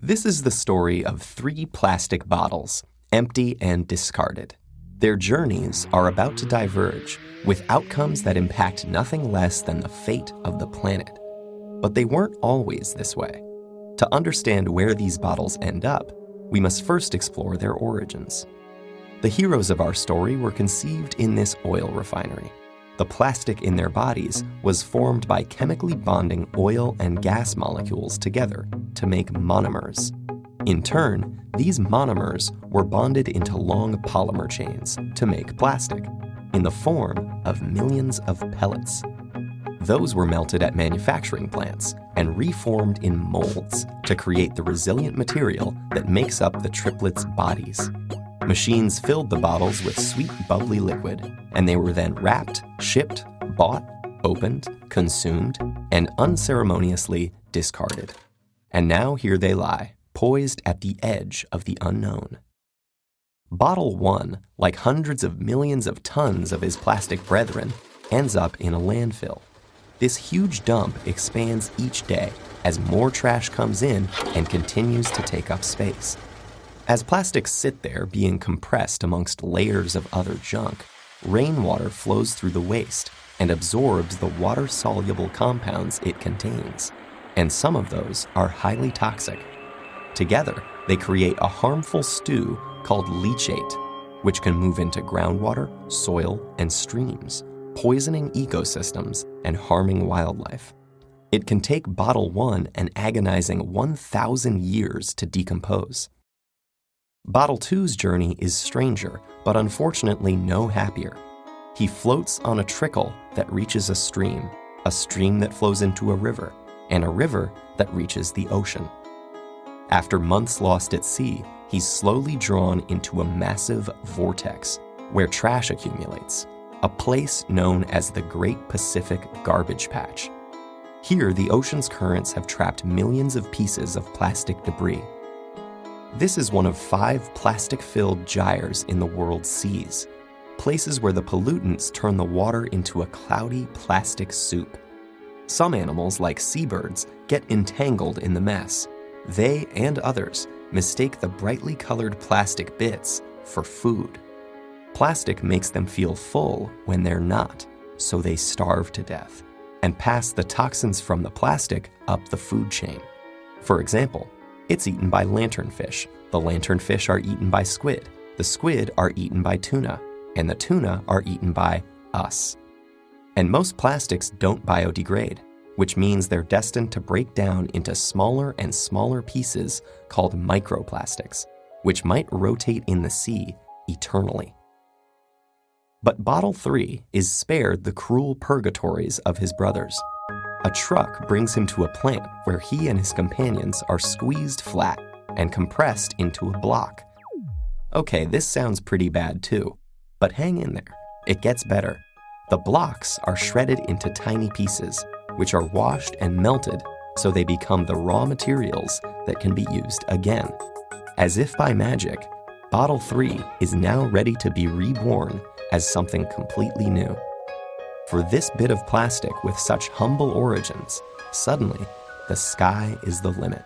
This is the story of 3 plastic bottles, empty and discarded. Their journeys are about to diverge, with outcomes that impact nothing less than the fate of the planet. But they weren't always this way. To understand where these bottles end up, we must first explore their origins. The heroes of our story were conceived in this oil refinery. The plastic in their bodies was formed by chemically bonding oil and gas molecules together to make monomers. In turn, these monomers were bonded into long polymer chains to make plastic, in the form of millions of pellets. Those were melted at manufacturing plants and reformed in molds to create the resilient material that makes up the triplets' bodies. Machines filled the bottles with sweet, bubbly liquid, and they were then wrapped, shipped, bought, opened, consumed, and unceremoniously discarded. And now here they lie, poised at the edge of the unknown. Bottle 1, like hundreds of millions of tons of his plastic brethren, ends up in a landfill. This huge dump expands each day as more trash comes in and continues to take up space. As plastics sit there being compressed amongst layers of other junk, rainwater flows through the waste and absorbs the water-soluble compounds it contains, and some of those are highly toxic. Together, they create a harmful stew called leachate, which can move into groundwater, soil, and streams, poisoning ecosystems and harming wildlife. It can take Bottle 1 an agonizing 1,000 years to decompose. Bottle 2's journey is stranger, but unfortunately no happier. He floats on a trickle that reaches a stream that flows into a river, and a river that reaches the ocean. After months lost at sea, he's slowly drawn into a massive vortex where trash accumulates, a place known as the Great Pacific Garbage Patch. Here, the ocean's currents have trapped millions of pieces of plastic debris. This is one of 5 plastic-filled gyres in the world's seas, places where the pollutants turn the water into a cloudy plastic soup. Some animals, like seabirds, get entangled in the mess. They and others mistake the brightly colored plastic bits for food. Plastic makes them feel full when they're not, so they starve to death and pass the toxins from the plastic up the food chain. For example, it's eaten by lanternfish. The lanternfish are eaten by squid. The squid are eaten by tuna. And the tuna are eaten by us. And most plastics don't biodegrade, which means they're destined to break down into smaller and smaller pieces called microplastics, which might rotate in the sea eternally. But Bottle 3 is spared the cruel purgatories of his brothers. A truck brings him to a plant where he and his companions are squeezed flat and compressed into a block. Okay, this sounds pretty bad too, but hang in there. It gets better. The blocks are shredded into tiny pieces, which are washed and melted so they become the raw materials that can be used again. As if by magic, Bottle 3 is now ready to be reborn as something completely new. For this bit of plastic with such humble origins, suddenly, the sky is the limit.